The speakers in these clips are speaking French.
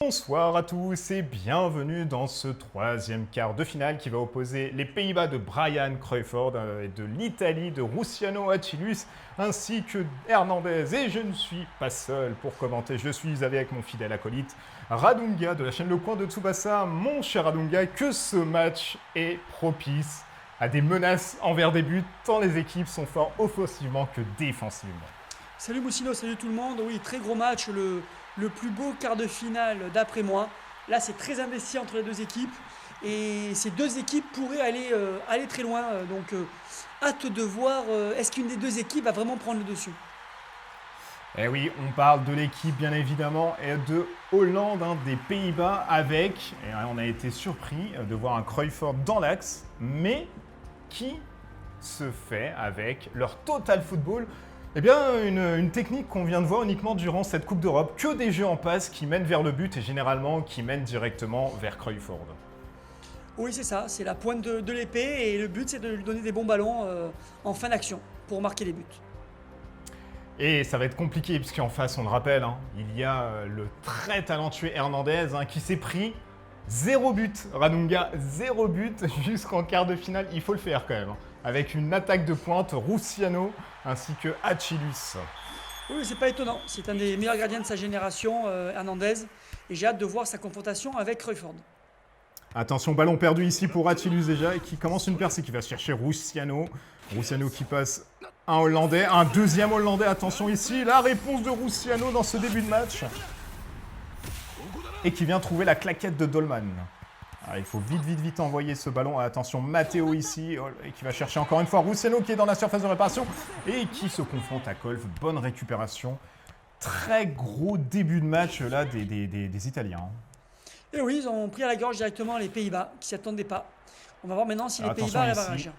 Bonsoir à tous et bienvenue dans ce troisième quart de finale qui va opposer les Pays-Bas de Brian Crawford et de l'Italie de Luciano Achilus ainsi que Hernandez. Et je ne suis pas seul pour commenter, je suis avec mon fidèle acolyte Radunga de la chaîne Le Coin de Tsubasa. Mon cher Radunga, que ce match est propice à des menaces envers des buts tant les équipes sont fortes offensivement que défensivement. Salut Moussino, salut tout le monde. Oui, très gros match, le plus beau quart de finale d'après moi. Là, c'est très investi entre les deux équipes. Et ces deux équipes pourraient aller très loin. Donc, hâte de voir est-ce qu'une des deux équipes va vraiment prendre le dessus. Eh oui, on parle de l'équipe bien évidemment et de Hollande, des Pays-Bas avec, et on a été surpris de voir un Crawford dans l'axe, mais qui se fait avec leur total football. Eh bien, une technique qu'on vient de voir uniquement durant cette Coupe d'Europe, que des jeux en passe qui mènent vers le but et généralement qui mènent directement vers Crawford. Oui, c'est ça, c'est la pointe de l'épée et le but c'est de lui donner des bons ballons en fin d'action pour marquer les buts. Et ça va être compliqué puisqu'en face, on le rappelle, il y a le très talentueux Hernandez qui s'est pris 0 but. Radunga, 0 but jusqu'en quart de finale, il faut le faire quand même. Avec une attaque de pointe, Luciano ainsi que Achilus. Oui, c'est pas étonnant, c'est un des meilleurs gardiens de sa génération, Hernandez. Et j'ai hâte de voir sa confrontation avec Crawford. Attention, ballon perdu ici pour Achilus déjà, et qui commence une percée, qui va chercher Luciano. Luciano qui passe un Hollandais, un deuxième Hollandais, attention ici, la réponse de Luciano dans ce début de match. Et qui vient trouver la claquette de Dolman. Alors, il faut vite envoyer ce ballon. Attention, Matteo ici, et qui va chercher encore une fois Luciano qui est dans la surface de réparation et qui se confronte à Kolf. Bonne récupération. Très gros début de match là des Italiens. Et oui, ils ont pris à la gorge directement les Pays-Bas, qui s'y attendaient pas. On va voir maintenant si les Pays-Bas arrivent à réagir.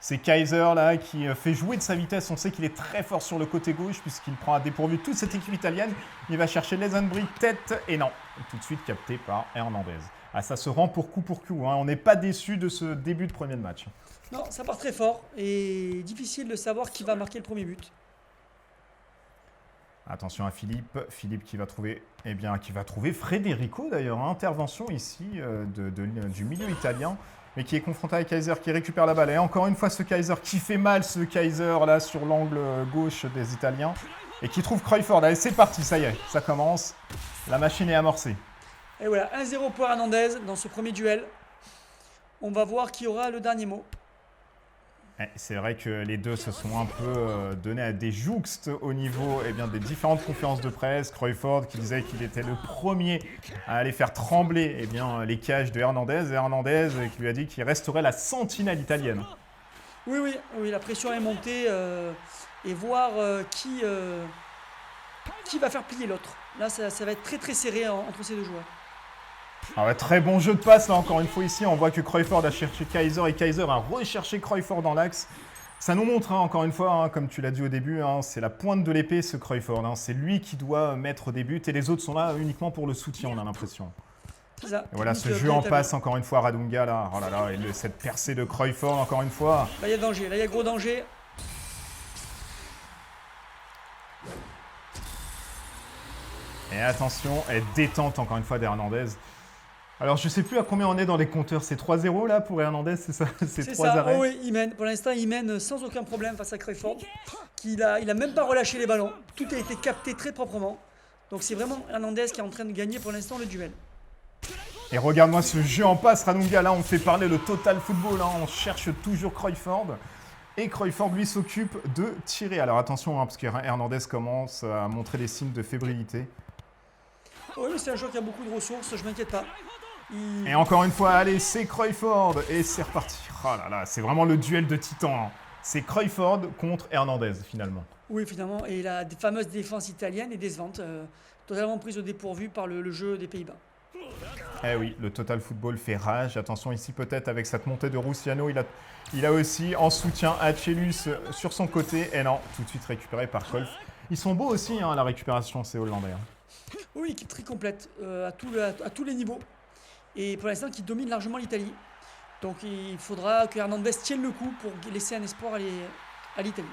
C'est Kaiser là qui fait jouer de sa vitesse. On sait qu'il est très fort sur le côté gauche puisqu'il prend à dépourvu toute cette équipe italienne. Il va chercher Lesenbry, tête et non. Tout de suite capté par Hernandez. Ah, ça se rend pour coup. On n'est pas déçu de ce début de premier match. Non, ça part très fort et difficile de savoir qui va marquer le premier but. Attention à Philippe. Philippe qui va trouver, qui va trouver Federico d'ailleurs. Intervention ici du milieu italien. Mais qui est confronté avec Kaiser qui récupère la balle. Et encore une fois ce Kaiser qui fait mal, ce Kaiser là sur l'angle gauche des Italiens. Et qui trouve Crawford. Allez, c'est parti, ça y est, ça commence. La machine est amorcée. Et voilà, 1-0 pour Hernandez dans ce premier duel. On va voir qui aura le dernier mot. C'est vrai que les deux se sont un peu donnés à des jouxtes au niveau des différentes conférences de presse. Crawford qui disait qu'il était le premier à aller faire trembler les cages de Hernandez. Et Hernandez qui lui a dit qu'il resterait la sentinelle italienne. Oui, la pression est montée et voir qui va faire plier l'autre. Là, ça va être très serré entre ces deux joueurs. Alors, très bon jeu de passe là encore une fois ici, on voit que Crawford a cherché Kaiser et Kaiser a recherché Crawford dans l'axe. Ça nous montre encore une fois, comme tu l'as dit au début, c'est la pointe de l'épée ce Crawford, c'est lui qui doit mettre des buts et les autres sont là uniquement pour le soutien, on a l'impression. C'est ça. Et voilà ce jeu en passe encore une fois Radunga là, oh là là, et cette percée de Crawford encore une fois. Là il y a danger, là il y a gros danger. Et attention, elle détente encore une fois d'Hernandez. Alors, je ne sais plus à combien on est dans les compteurs. C'est 3-0 là pour Hernandez, c'est ça? C'est 3 arrêts. Oh, oui, il mène. Pour l'instant, il mène sans aucun problème face à Crawford. Il a même pas relâché les ballons. Tout a été capté très proprement. Donc, c'est vraiment Hernandez qui est en train de gagner pour l'instant le duel. Et regarde-moi ce jeu en passe, Radunga. Là, on fait parler le total football. On cherche toujours Crawford. Et Crawford, lui, s'occupe de tirer. Alors, attention, parce que Hernandez commence à montrer des signes de fébrilité. Oui, mais c'est un joueur qui a beaucoup de ressources, je m'inquiète pas. Et encore une fois, allez, c'est Crawford. Et c'est reparti. Oh là là, c'est vraiment le duel de titans. C'est Crawford contre Hernandez, finalement. Oui, finalement. Et la fameuse défense italienne est décevante. Totalement prise au dépourvu par le jeu des Pays-Bas. Eh oui, le total football fait rage. Attention ici, peut-être, avec cette montée de Luciano. Il a aussi en soutien Achilus sur son côté. Et non, tout de suite récupéré par Kolf. Ils sont beaux aussi, la récupération, ces Hollandais. Oui, équipe très complète à tous les niveaux. Et pour l'instant, qui domine largement l'Italie. Donc il faudra que Hernandez tienne le coup pour laisser un espoir à l'Italie.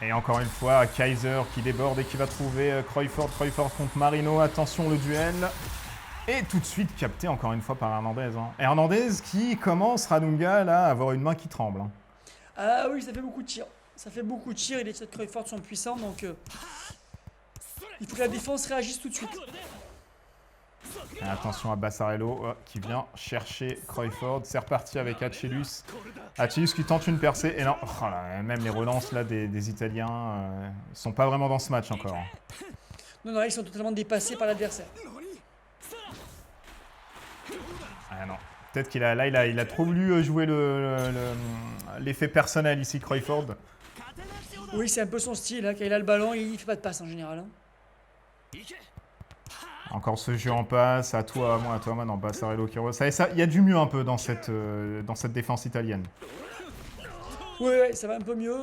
Et encore une fois, Kaiser qui déborde et qui va trouver Crawford. Crawford contre Marino. Attention, le duel. Et tout de suite capté encore une fois par Hernandez. Hernandez qui commence, Radunga, là, à avoir une main qui tremble. Ah oui, ça fait beaucoup de tirs. Ça fait beaucoup de tirs et les tirs de Crawford sont puissants, donc il faut que la défense réagisse tout de suite. Et attention à Bassarello qui vient chercher Crawford. C'est reparti avec Achillus. Achillus qui tente une percée. Et non, oh là, même les relances là, des Italiens, ils sont pas vraiment dans ce match encore. Non, non, ils sont totalement dépassés par l'adversaire. Ah non. Peut-être qu'il a, là, il a trop voulu jouer l'effet personnel ici, Crawford. Oui, c'est un peu son style. Hein. Quand il a le ballon, il fait pas de passe en général. Hein. Encore ce jeu en passe, à toi, à moi, non, Bassarello qui ressort. Il y a du mieux un peu dans cette défense italienne. Oui, ouais, ça va un peu mieux.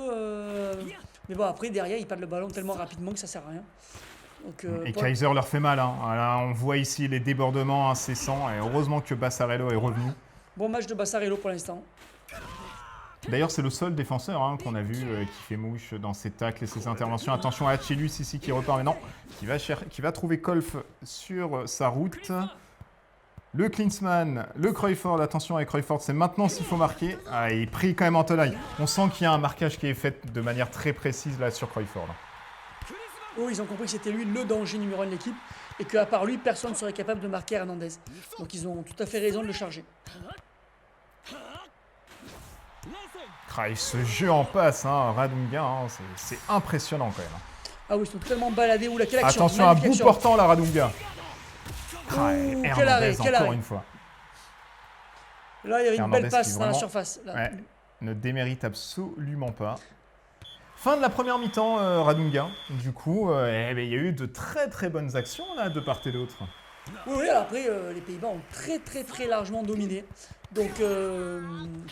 Mais bon, après, derrière, ils perdent le ballon tellement rapidement que ça sert à rien. Donc, et Kaiser leur fait mal. Hein. Voilà, on voit ici les débordements incessants. Et heureusement que Bassarello est revenu. Bon match de Bassarello pour l'instant. D'ailleurs, c'est le seul défenseur qu'on a vu qui fait mouche dans ses tacles et ses interventions. Attention à Achillus ici qui repart, mais non, qui va trouver Kolf sur sa route. Le Klinsmann, le Crawford, attention avec Crawford, c'est maintenant s'il faut marquer. Ah, il prie quand même en tenaille. On sent qu'il y a un marquage qui est fait de manière très précise là sur Crawford. Oui, ils ont compris que c'était lui le danger numéro 1 de l'équipe et qu'à part lui, personne ne serait capable de marquer Hernandez. Donc ils ont tout à fait raison de le charger. Ce jeu en passe, Radunga, c'est impressionnant quand même. Ah oui, ils sont tellement baladés. Oula, quelle action! Attention à bout portant la Radunga. Quel arrêt, une fois. Là, il y avait une Hernandez belle passe qui dans la vraiment, surface. Là. Ouais, ne démérite absolument pas. Fin de la première mi-temps, Radunga. Du coup, il y a eu de très très bonnes actions là, de part et d'autre. Oui, après, les Pays-Bas ont très largement dominé. Donc,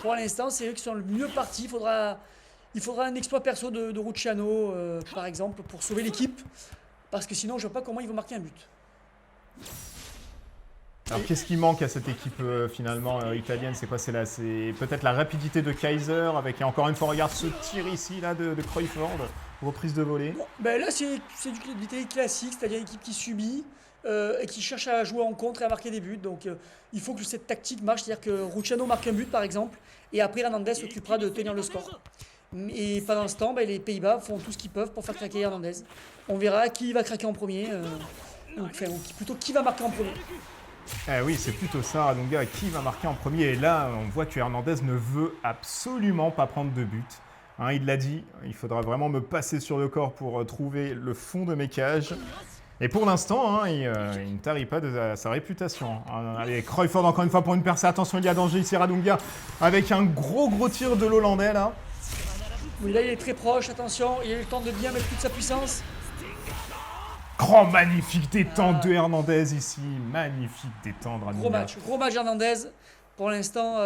pour l'instant, c'est eux qui sont le mieux partis. Il faudra un exploit perso de Luciano, par exemple, pour sauver l'équipe. Parce que sinon, je ne vois pas comment ils vont marquer un but. Alors, qu'est-ce qui manque à cette équipe finalement italienne? C'est quoi? C'est peut-être la rapidité de Kaiser avec, encore une fois, regarde ce tir ici là, de Crawford, reprise de volée. Bon, ben là, c'est de l'Italie classique, c'est-à-dire une équipe qui subit et qui cherche à jouer en contre et à marquer des buts. Donc, il faut que cette tactique marche, c'est-à-dire que Luciano marque un but, par exemple, et après, Hernandez s'occupera de tenir le score. Et pendant ce temps, les Pays-Bas font tout ce qu'ils peuvent pour faire craquer Hernandez. On verra qui va craquer en premier, ou plutôt qui va marquer en premier. Oui, c'est plutôt ça, Radunga, qui va marquer en premier. Et là, on voit que Hernandez ne veut absolument pas prendre de but. Il l'a dit, il faudra vraiment me passer sur le corps pour trouver le fond de mes cages. Et pour l'instant, il ne tarit pas de sa réputation. Allez, Crawford encore une fois pour une percée. Attention, il y a danger ici, Radunga, avec un gros tir de l'Hollandais là. Oui, là, il est très proche, attention, il a eu le temps de bien mettre toute sa puissance. Magnifique détente de Hernandez ici. Magnifique détente, Radunga. Gros match Hernandez. Pour l'instant,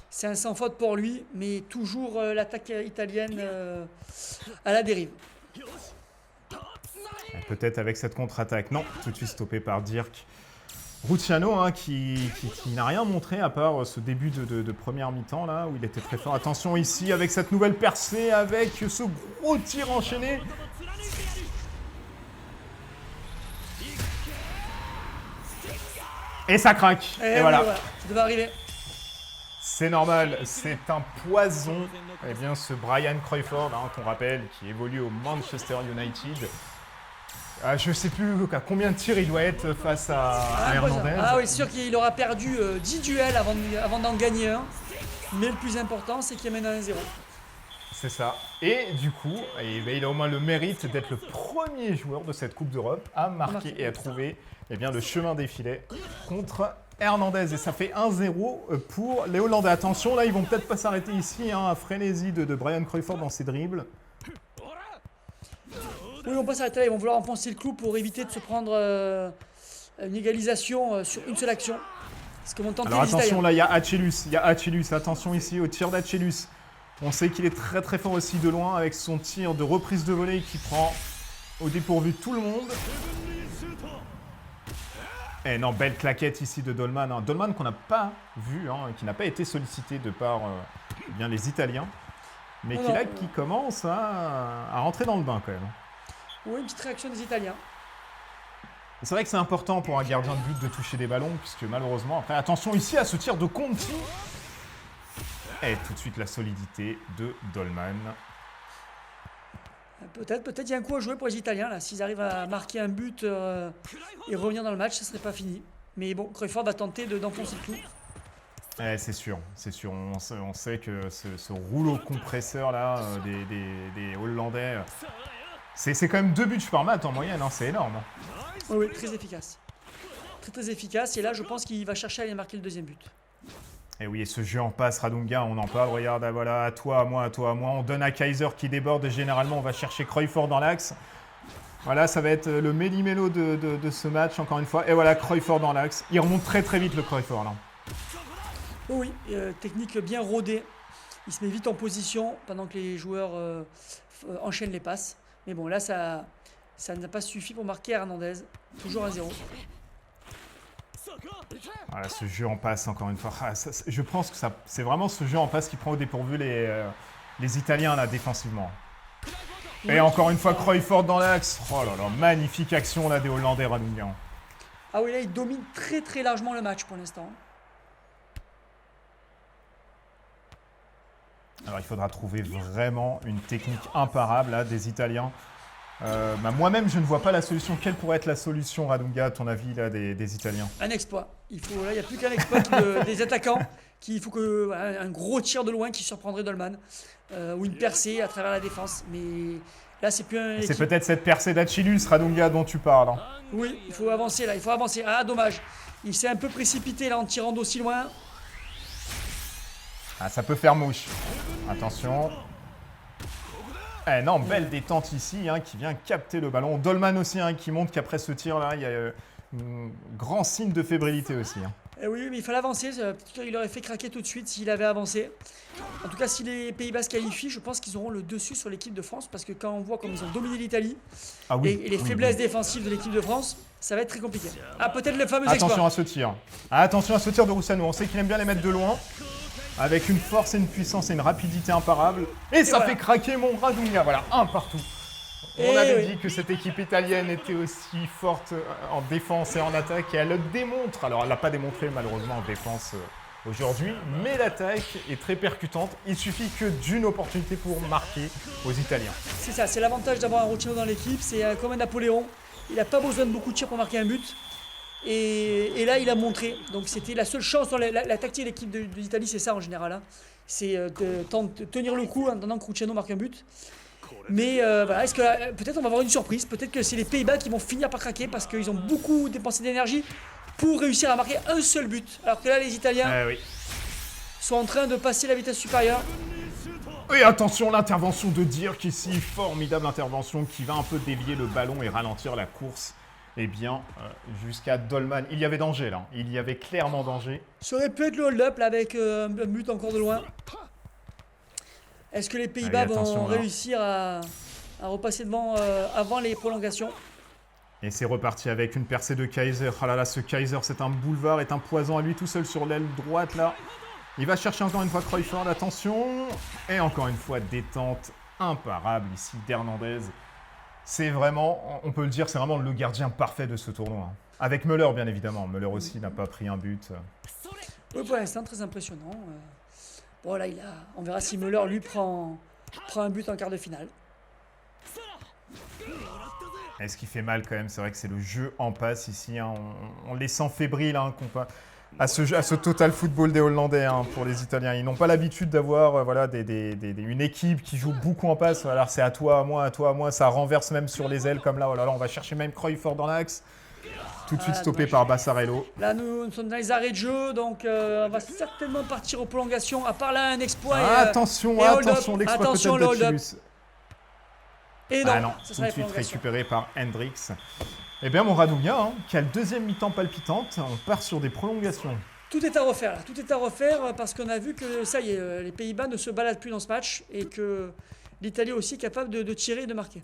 c'est un sans faute pour lui, mais toujours l'attaque italienne à la dérive. Peut-être avec cette contre-attaque. Non, tout de suite stoppé par Dirk. Luciano qui n'a rien montré à part ce début de première mi-temps là où il était très fort. Attention ici avec cette nouvelle percée, avec ce gros tir enchaîné. Et ça craque. Et voilà. Ça devait arriver. C'est normal, c'est un poison. Eh bien, ce Brian Crawford, qu'on rappelle, qui évolue au Manchester United. Je ne sais plus à combien de tirs il doit être face à Hernandez. Ah oui, c'est sûr qu'il aura perdu 10 duels avant d'en gagner un. Mais le plus important, c'est qu'il mène à 1-0. C'est ça. Et du coup, il a au moins le mérite d'être le premier joueur de cette Coupe d'Europe à marquer et à trouver le chemin des filets contre Hernandez. Et ça fait 1-0 pour les Hollandais. Attention, là, ils vont peut-être pas s'arrêter ici. Frénésie de Brian Crawford dans ses dribbles. Oui, on peut s'arrêter là. Ils vont vouloir enfoncer le clou pour éviter de se prendre une égalisation sur une seule action. Alors attention, là, il y a Achillus. Attention ici au tir d'Achillus. On sait qu'il est très fort aussi de loin avec son tir de reprise de volée qui prend au dépourvu tout le monde. Et non, belle claquette ici de Dolman. Dolman qu'on n'a pas vu, qui n'a pas été sollicité de par les Italiens. mais Non, non, qui commence à rentrer dans le bain quand même. Oui, une petite réaction des Italiens. C'est vrai que c'est important pour un gardien de but de toucher des ballons, puisque malheureusement, après, attention ici à ce tir de Conti. Et tout de suite la solidité de Dolman. Peut-être il y a un coup à jouer pour les Italiens, là. S'ils arrivent à marquer un but et revenir dans le match, ça serait pas fini. Mais bon, Cruyff va tenter d'enfoncer le tout. C'est sûr. On sait que ce rouleau compresseur là des Hollandais, c'est quand même 2 buts par match en moyenne, hein, c'est énorme. Oui, très efficace. Très efficace. Et là, je pense qu'il va chercher à aller marquer le deuxième but. Et oui, et ce jeu en passe, Radunga, on en parle. Regarde, voilà, à toi, à moi. On donne à Kaiser qui déborde. Et généralement, on va chercher Cruyff dans l'axe. Voilà, ça va être le méli-mélo de ce match, encore une fois. Et voilà, Cruyff dans l'axe. Il remonte très très vite, le Cruyff, là. Oui, technique bien rodée. Il se met vite en position pendant que les joueurs enchaînent les passes. Mais bon, là, ça n'a pas suffi pour marquer Hernandez. Toujours à 0. Voilà, ce jeu en passe, encore une fois. Je pense que c'est vraiment ce jeu en passe qui prend au dépourvu les Italiens, là, défensivement. Oui. Et encore une fois, Cruyff dans l'axe. Oh là là, magnifique action, là, des Hollandais, Radunga. Ah oui, là, il domine très très largement le match pour l'instant. Alors, il faudra trouver vraiment une technique imparable, là, des Italiens. Moi-même, je ne vois pas la solution. Quelle pourrait être la solution, Radunga, à ton avis, là, des Italiens? Un exploit. Là, il n'y a plus qu'un exploit des attaquants. Il faut un gros tir de loin qui surprendrait Dolman. Ou une percée à travers la défense. Mais là, c'est plus un. C'est peut-être cette percée d'Achillus, Radunga, dont tu parles. Hein. Oui, il faut avancer là. Il faut avancer. Ah, dommage. Il s'est un peu précipité là en tirant d'aussi loin. Ah, ça peut faire mouche. Attention. Eh non, belle détente ici, hein, qui vient capter le ballon. Dolman aussi, hein, qui montre qu'après ce tir-là, il y a un grand signe de fébrilité aussi. Hein. Oui, mais il fallait avancer. Il aurait fait craquer tout de suite s'il avait avancé. En tout cas, si les Pays-Bas se qualifient, je pense qu'ils auront le dessus sur l'équipe de France. Parce que quand on voit comme ils ont dominé l'Italie et les faiblesses défensives de l'équipe de France, ça va être très compliqué. Ah, peut-être le fameux exploit. Attention à ce tir. Attention à ce tir de Roussano. On sait qu'il aime bien les mettre de loin. Avec une force et une puissance et une rapidité imparables. Et ça fait craquer mon Radunga. Voilà, un partout. On avait dit que cette équipe italienne était aussi forte en défense et en attaque. Et elle le démontre. Alors, elle ne l'a pas démontré malheureusement en défense aujourd'hui. Mais l'attaque est très percutante. Il suffit que d'une opportunité pour marquer aux Italiens. C'est ça, c'est l'avantage d'avoir un Roussano dans l'équipe. C'est comme un Napoléon. Il n'a pas besoin de beaucoup de tirs pour marquer un but. Et là, il a montré. Donc, c'était la seule chance. La tactique de l'équipe de l'Italie, c'est ça en général. Hein. C'est de tenir le coup en attendant que Cruciano marque un but. Mais voilà, est-ce que peut-être on va avoir une surprise. Peut-être que c'est les Pays-Bas qui vont finir par craquer parce qu'ils ont beaucoup dépensé d'énergie pour réussir à marquer un seul but. Alors que là, les Italiens sont en train de passer la vitesse supérieure. Et attention, l'intervention de Dirk ici. Formidable intervention qui va un peu dévier le ballon et ralentir la course. Eh bien, jusqu'à Dolman, il y avait danger là. Il y avait clairement danger. Ça aurait pu être le hold-up là avec un but encore de loin. Est-ce que les Pays-Bas vont réussir à repasser devant avant les prolongations? Et c'est reparti avec une percée de Kaiser. Ah là là, ce Kaiser, c'est un boulevard, est un poison à lui tout seul sur l'aile droite là. Il va chercher encore une fois Cruyff, attention. Et encore une fois, détente imparable ici d'Hernandez. C'est vraiment, on peut le dire, c'est vraiment le gardien parfait de ce tournoi. Avec Müller, bien évidemment. Müller aussi n'a pas pris un but. Oui, pour l'instant, très impressionnant. Bon, là, on verra si Müller, lui, prend un but en quart de finale. Et ce qui fait mal quand même, c'est vrai que c'est le jeu en passe ici. Hein. On les sent fébriles hein, à ce total football des Hollandais hein, pour les Italiens. Ils n'ont pas l'habitude d'avoir voilà, une équipe qui joue beaucoup en passe. Alors c'est à toi, à moi. Ça renverse même sur les ailes comme là. Oh là, là on va chercher même Cruyff dans l'axe. Tout de suite stoppé par Bassarello. Là, nous sommes dans les arrêts de jeu, donc on va certainement partir aux prolongations. À part là, un exploit. Attention, l'exploit peut-être d'Achillus. Et non, ça tout de suite récupéré par Hendrix. Eh bien, mon Radunga, hein, qui a le deuxième mi-temps palpitante, on part sur des prolongations. Tout est à refaire, là. Tout est à refaire parce qu'on a vu que ça y est, les Pays-Bas ne se baladent plus dans ce match et que l'Italie aussi est capable de tirer et de marquer.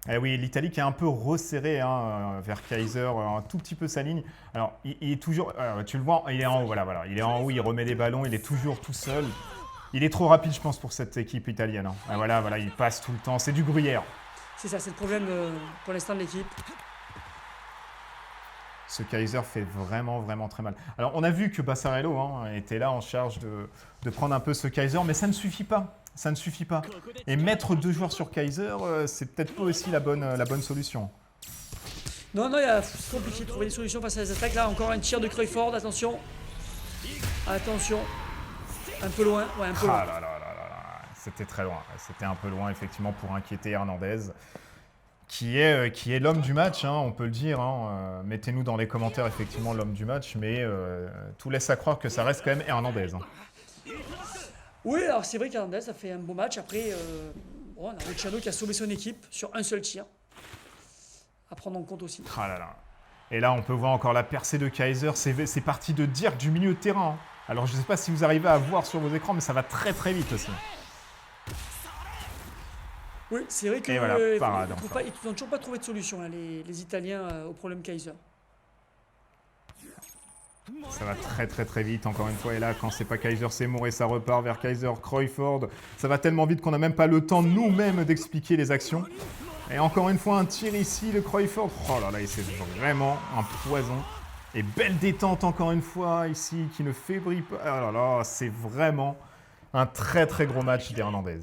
Eh oui, l'Italie qui est un peu resserrée hein, vers Kaiser, un tout petit peu sa ligne. Alors, il est toujours, tu le vois, il est en haut, voilà. Il est en haut, il remet des ballons, il est toujours tout seul. Il est trop rapide, je pense, pour cette équipe italienne. Hein. Ah, voilà, il passe tout le temps. C'est du gruyère. C'est ça, c'est le problème pour l'instant de l'équipe. Ce Kaiser fait vraiment très mal. Alors, on a vu que Bassarello était là en charge de prendre un peu ce Kaiser, mais ça ne suffit pas. Ça ne suffit pas. Et mettre 2 joueurs sur Kaiser, c'est peut-être pas aussi la bonne solution. Non, c'est compliqué de trouver des solutions face à les attaques. Là, encore un tir de Cruyfford, attention. Attention. Un peu loin, ouais, un peu loin. Ah là. C'était très loin. C'était un peu loin, effectivement, pour inquiéter Hernandez. Qui est l'homme du match, hein, on peut le dire. Hein. Mettez-nous dans les commentaires, effectivement, l'homme du match, mais tout laisse à croire que ça reste quand même Hernandez. Hein. Oui, alors c'est vrai qu'Hernandez a fait un beau match. Après, on a Luciano qui a sauvé son équipe sur un seul tir. À prendre en compte aussi. Ah là là. Et là, on peut voir encore la percée de Kaiser. C'est parti de Dirk du milieu de terrain. Hein. Alors, je ne sais pas si vous arrivez à voir sur vos écrans, mais ça va très vite aussi. Oui, c'est vrai qu'ils voilà, parade, n'ont toujours pas trouvé de solution, là, les Italiens, au problème Kaiser. Ça va très vite, encore une fois. Et là, quand c'est pas Kaiser, c'est Moore et ça repart vers Kaiser, Cruyfford. Ça va tellement vite qu'on n'a même pas le temps nous-mêmes d'expliquer les actions. Et encore une fois, un tir ici de Cruyfford. Oh là là, c'est vraiment un poison. Et belle détente, encore une fois, ici, qui ne fébrile pas. Oh là là, c'est vraiment un très gros match d'Hernandez.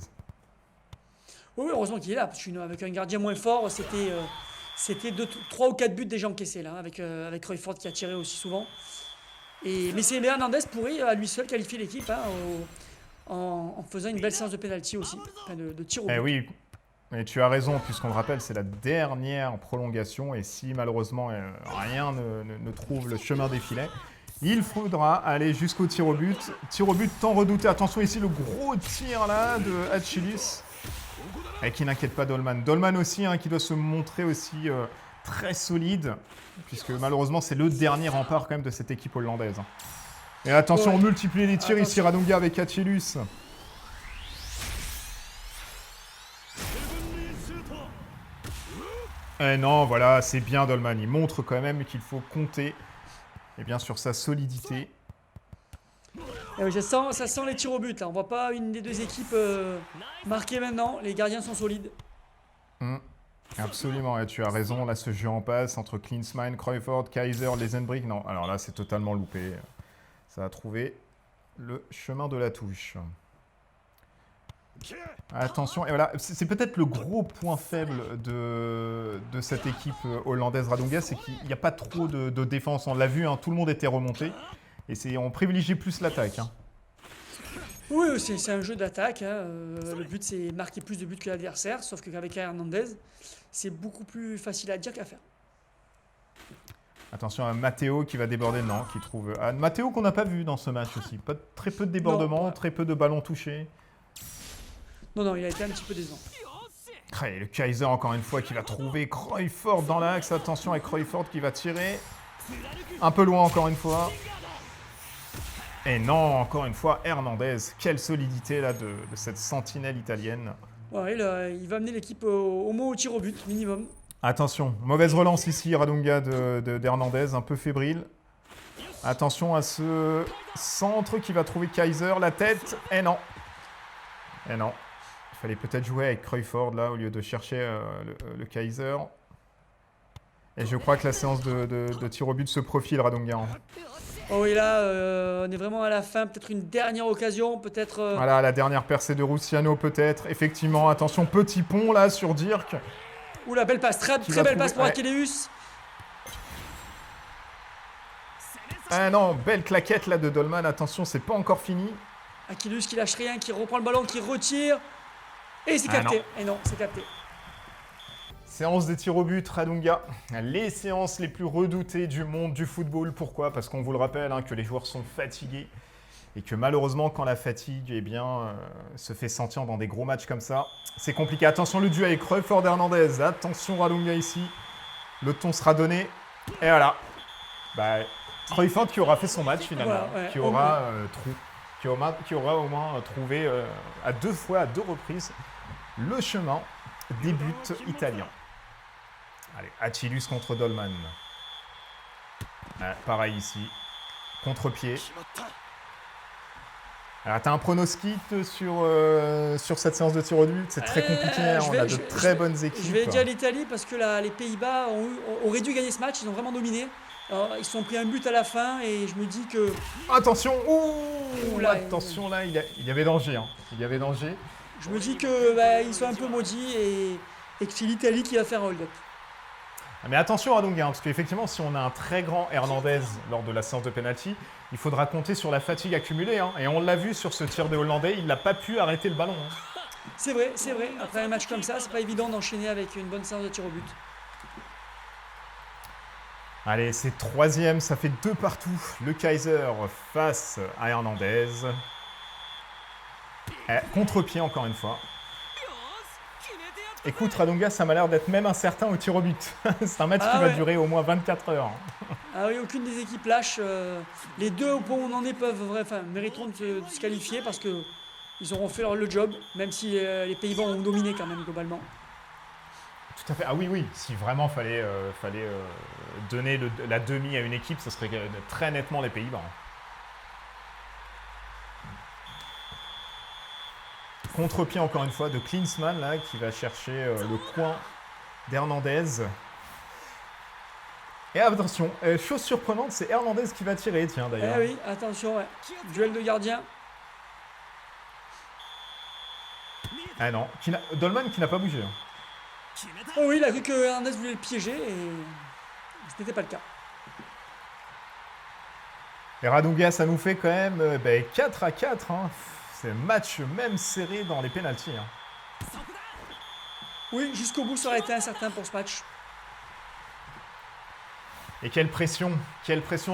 Oui, heureusement qu'il est là, parce qu'avec un gardien moins fort, c'était 3 ou 4 buts déjà encaissés, là, avec Cruyfford qui a tiré aussi souvent. Mais Hernandez pourrait à lui seul qualifier l'équipe en faisant une belle séance de penalty aussi, enfin de tir au but. Oui, mais tu as raison, puisqu'on le rappelle, c'est la dernière prolongation, et si malheureusement rien ne trouve le chemin des filets, il faudra aller jusqu'au tir au but. Tir au but tant redouté. Attention ici, le gros tir là de Achilles. Et qui n'inquiète pas Dolman. Dolman aussi, qui doit se montrer aussi très solide, puisque malheureusement, c'est le dernier rempart quand même de cette équipe hollandaise. Et attention, on multiplie les tirs ici, Radunga avec Achilles. Et non, voilà, c'est bien Dolman. Il montre quand même qu'il faut compter sur sa solidité. Ça sent les tirs au but. Là. On ne voit pas une des deux équipes marquer maintenant. Les gardiens sont solides. Absolument, et tu as raison. Là, ce jeu en passe entre Klinsmann, Cruyfford, Kaiser, Lesenbrick. Non, alors là, c'est totalement loupé. Ça a trouvé le chemin de la touche. Attention, et voilà, c'est peut-être le gros point faible de cette équipe hollandaise Radunga, c'est qu'il n'y a pas trop de défense. On l'a vu, tout le monde était remonté. Et on privilégie plus l'attaque. Oui, c'est un jeu d'attaque. Le but, c'est marquer plus de buts que l'adversaire. Sauf qu'avec Hernandez, c'est beaucoup plus facile à dire qu'à faire. Attention à Matteo qui va déborder. Non, qui trouve... Matteo qu'on n'a pas vu dans ce match aussi. Très peu de débordements, très peu de ballons touchés. Non, il a été un petit peu décevant. Et le Kaiser, encore une fois, qui va trouver Cruyfford dans l'axe. Attention avec Cruyfford qui va tirer. Un peu loin, encore une fois. Et non, encore une fois, Hernandez. Quelle solidité là de cette sentinelle italienne. Ouais, il va amener l'équipe au moins au tir au but, minimum. Attention, mauvaise relance ici, Radunga d'Hernandez, un peu fébrile. Attention à ce centre qui va trouver Kaiser, la tête. Et non. Il fallait peut-être jouer avec Cruyfford là, au lieu de chercher le Kaiser. Et je crois que la séance de tir au but se profile, Radunga. Oh oui, là, on est vraiment à la fin. Peut-être une dernière occasion, peut-être... Voilà, la dernière percée de Luciano, peut-être. Effectivement, attention, petit pont, là, sur Dirk. Ouh, la belle passe, très belle passe pour Achilleus. Ah non, belle claquette, là, de Dolman. Attention, c'est pas encore fini. Achilleus qui lâche rien, qui reprend le ballon, qui retire. Et c'est capté. Non. Et non, c'est capté. Séance des tirs au but, Radunga. Les séances les plus redoutées du monde du football. Pourquoi? Parce qu'on vous le rappelle, que les joueurs sont fatigués. Et que malheureusement, quand la fatigue se fait sentir dans des gros matchs comme ça, c'est compliqué. Attention, le duel avec Cruyfford Hernandez. Attention, Radunga ici. Le ton sera donné. Et voilà. Cruyfford qui aura fait son match finalement. Voilà, ouais, qui aura au moins trouvé à deux reprises le chemin des buts italiens. Allez, Achilles contre Dolman. Pareil ici. Contre-pied. Alors, tu as un pronostic sur cette séance de tir au but? C'est très compliqué, hein, on a de très bonnes équipes. Je vais dire l'Italie parce que les Pays-Bas auraient dû gagner ce match, ils ont vraiment dominé. Alors, ils se sont pris un but à la fin et je me dis que... Attention! Là, Attention, là, il y avait danger. Hein. Il y avait danger. Je me dis que ils sont un peu maudits et que c'est l'Italie qui va faire un hold-up. Mais attention à Dunga, parce qu'effectivement, si on a un très grand Hernandez lors de la séance de penalty, il faudra compter sur la fatigue accumulée. Hein. Et on l'a vu sur ce tir des Hollandais, il n'a pas pu arrêter le ballon. Hein. C'est vrai. Après un match comme ça, c'est pas évident d'enchaîner avec une bonne séance de tir au but. Allez, c'est troisième, ça fait 2 partout. Le Kaiser face à Hernandez. Contre-pied encore une fois. Écoute, Radunga, ça m'a l'air d'être même incertain au tir au but. C'est un match qui va durer au moins 24 heures. Ah oui, aucune des équipes lâche. Les deux, au point où on en est, mériteront de se qualifier parce qu'ils auront fait le job, même si les Pays-Bas ont dominé quand même globalement. Tout à fait. Ah oui, si vraiment fallait donner la demi à une équipe, ce serait très nettement les Pays-Bas. Contre-pied encore une fois de Klinsmann là, qui va chercher le coin d'Hernandez. Et attention, chose surprenante, c'est Hernandez qui va tirer, tiens d'ailleurs. Eh oui, attention, ouais. Duel de gardien. Ah non, Dolman qui n'a pas bougé. Oh oui, il a vu que Hernandez voulait le piéger et ce n'était pas le cas. Et Radunga, ça nous fait quand même 4-4. Hein. C'est un match même serré dans les pénaltys. Hein. Oui, jusqu'au bout, ça aurait été incertain pour ce match. Et quelle pression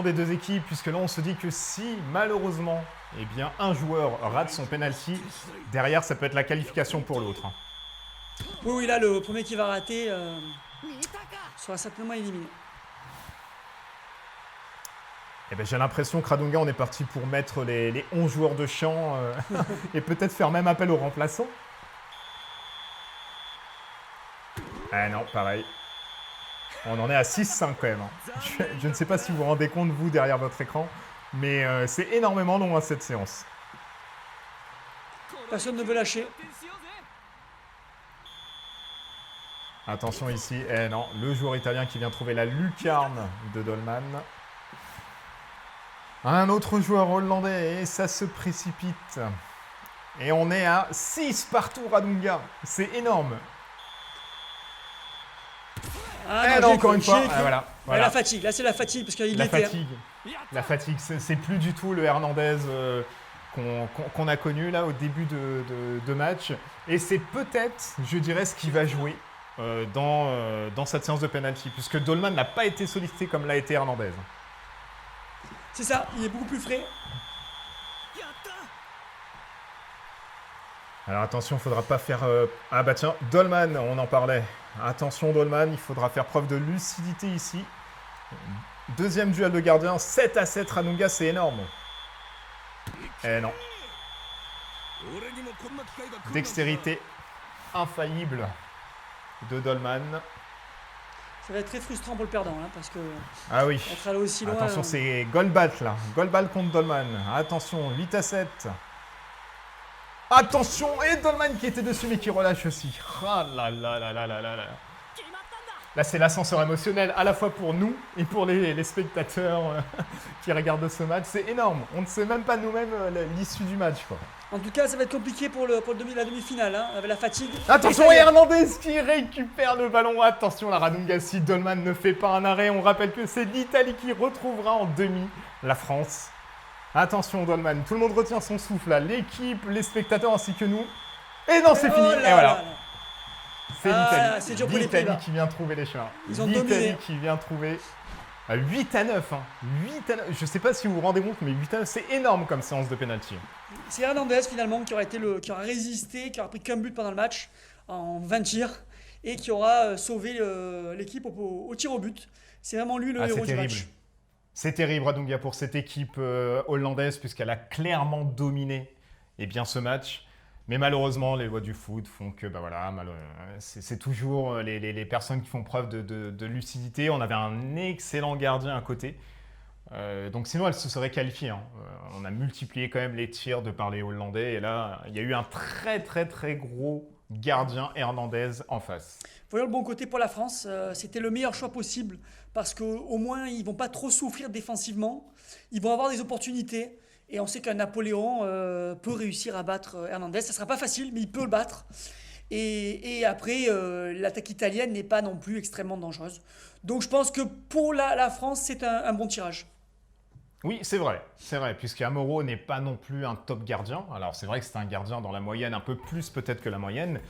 des deux équipes, puisque là on se dit que si malheureusement un joueur rate son penalty, derrière ça peut être la qualification pour l'autre. Hein. Oui, là le premier qui va rater sera certainement éliminé. J'ai l'impression que Radunga, on est parti pour mettre les 11 joueurs de champ et peut-être faire même appel aux remplaçants. Ah non, pareil. On en est à 6-5 quand même. Hein. Je ne sais pas si vous vous rendez compte, vous, derrière votre écran, mais c'est énormément long cette séance. Personne ne veut lâcher. Attention ici, non, le joueur italien qui vient trouver la lucarne de Dolman. Un autre joueur hollandais et ça se précipite. Et on est à 6 partout, Radunga. C'est énorme. Ah non, encore une fois. Voilà. La fatigue, là c'est la fatigue parce qu'il était... La fatigue, c'est plus du tout le Hernandez qu'on a connu là au début de match. Et c'est peut-être, je dirais, ce qui va jouer dans cette séance de penalty. Puisque Dolman n'a pas été sollicité comme l'a été Hernandez. C'est ça, il est beaucoup plus frais. Alors attention, il ne faudra pas faire... Ah bah tiens, Dolman, on en parlait. Attention Dolman, il faudra faire preuve de lucidité ici. Deuxième duel de gardien, 7-7 Radunga, c'est énorme. Eh non. Dextérité infaillible de Dolman. Ça va être très frustrant pour le perdant, là, parce que... Ah oui. Être allé aussi loin... Attention, c'est Goldball, là. Goldball contre Dolman. Attention, 8-7. Attention, et Dolman qui était dessus, mais qui relâche aussi. Ah là là là là là là là. Là, c'est l'ascenseur émotionnel, à la fois pour nous et pour les spectateurs qui regardent ce match. C'est énorme. On ne sait même pas nous-mêmes l'issue du match, quoi. En tout cas, ça va être compliqué pour la demi-finale, hein, avec la fatigue. Attention, Hernandez qui récupère le ballon. Attention, la Radunga, si Dolman ne fait pas un arrêt, on rappelle que c'est l'Italie qui retrouvera en demi la France. Attention, Dolman, tout le monde retient son souffle là. L'équipe, les spectateurs ainsi que nous. Et non, c'est fini. Et voilà. C'est l'Italie. C'est dur pour les Pays-Bas. Qui vient trouver les chemins. Ils ont dominé. L'Italie qui vient trouver 8-9. Hein. 8-9. Je ne sais pas si vous vous rendez compte, mais 8-9, c'est énorme comme séance de penalty. C'est Hernandez finalement qui aura résisté, qui aura pris qu'un but pendant le match en 20 tirs et qui aura sauvé l'équipe au tir au but. C'est vraiment lui le héros du match. C'est terrible, Radunga, pour cette équipe hollandaise, puisqu'elle a clairement dominé ce match. Mais malheureusement, les lois du foot font que c'est toujours les personnes qui font preuve de lucidité. On avait un excellent gardien à côté. Donc sinon, elle se serait qualifiée, hein. On a multiplié quand même les tirs de par les Hollandais. Et là, il y a eu un très très très gros gardien Hernandez en face. Voyons le bon côté pour la France. C'était le meilleur choix possible parce qu'au moins, ils vont pas trop souffrir défensivement. Ils vont avoir des opportunités. Et on sait qu'un Napoléon peut réussir à battre Hernandez. Ça sera pas facile, mais il peut le battre. Et après, l'attaque italienne n'est pas non plus extrêmement dangereuse. Donc je pense que pour la France, c'est un bon tirage. Oui, c'est vrai, puisque Amoro n'est pas non plus un top gardien. Alors c'est vrai que c'est un gardien dans la moyenne, un peu plus peut-être que la moyenne,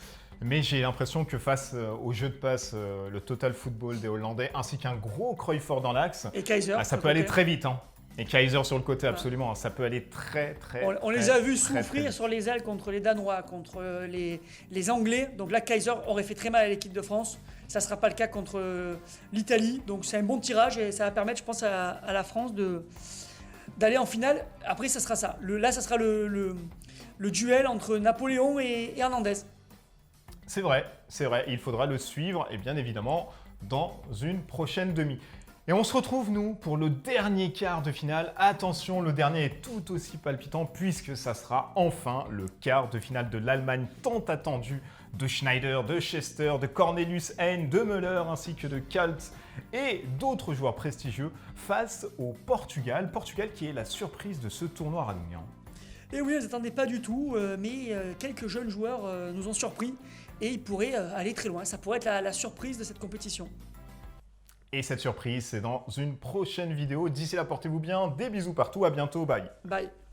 mais j'ai l'impression que face au jeu de passe, le total football des Hollandais, ainsi qu'un gros Cruyfford dans l'axe, Et Kaiser, ça sur le peut aller côté. très vite, hein. Et Kaiser sur le côté, Voilà. absolument, hein. Ça peut aller très très On les très, a vus très, très souffrir vite. sur les ailes contre les Danois, contre les Anglais. Donc là, Kaiser aurait fait très mal à l'équipe de France. Ça ne sera pas le cas contre l'Italie. Donc c'est un bon tirage et ça va permettre, je pense, à la France d'aller en finale. Après, ça sera ça. Là, ça sera le duel entre Napoléon et Hernandez. C'est vrai, c'est vrai. Il faudra le suivre, et bien évidemment, dans une prochaine demi. Et on se retrouve, nous, pour le dernier quart de finale. Attention, le dernier est tout aussi palpitant, puisque ça sera enfin le quart de finale de l'Allemagne tant attendu, de Schneider, de Chester, de Cornelius Hein, de Müller, ainsi que de Kalt et d'autres joueurs prestigieux, face au Portugal. Portugal qui est la surprise de ce tournoi radougnant. Et oui, on ne s'attendait pas du tout, mais quelques jeunes joueurs nous ont surpris et ils pourraient aller très loin. Ça pourrait être la surprise de cette compétition. Et cette surprise, c'est dans une prochaine vidéo. D'ici là, portez-vous bien. Des bisous partout. À bientôt. Bye. Bye.